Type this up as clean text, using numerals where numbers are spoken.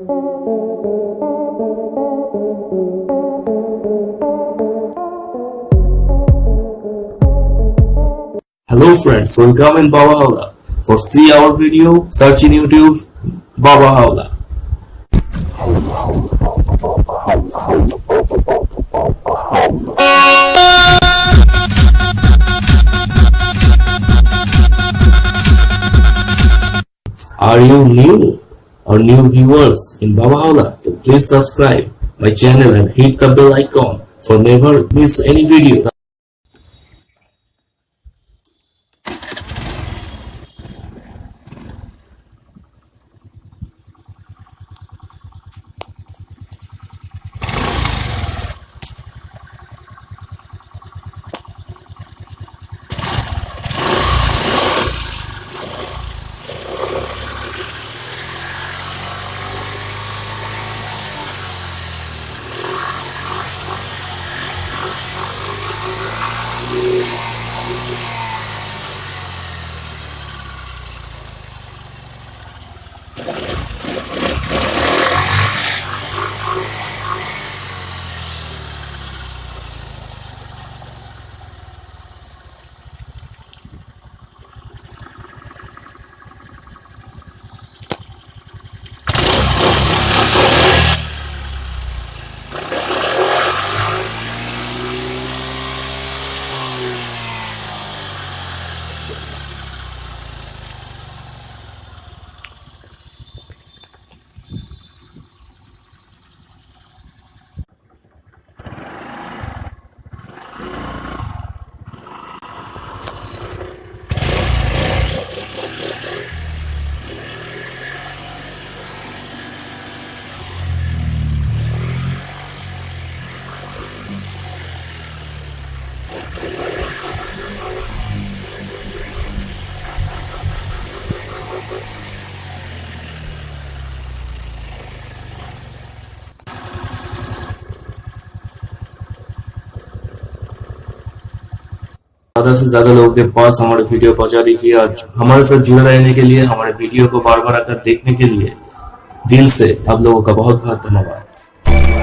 Hello friends, welcome in Baba Howla. For see our video, search in YouTube Baba Howla. Are you new or new viewers in Baba Howla? Then please subscribe my channel and hit the bell icon for never miss any video. ज्यादा से ज्यादा लोगों के पास हमारे video पहुंचा दीजिए और हमारे साथ जुड़े रहने के लिए, हमारे वीडियो को बार बार आकर देखने के लिए दिल से आप लोगों का बहुत बहुत धन्यवाद।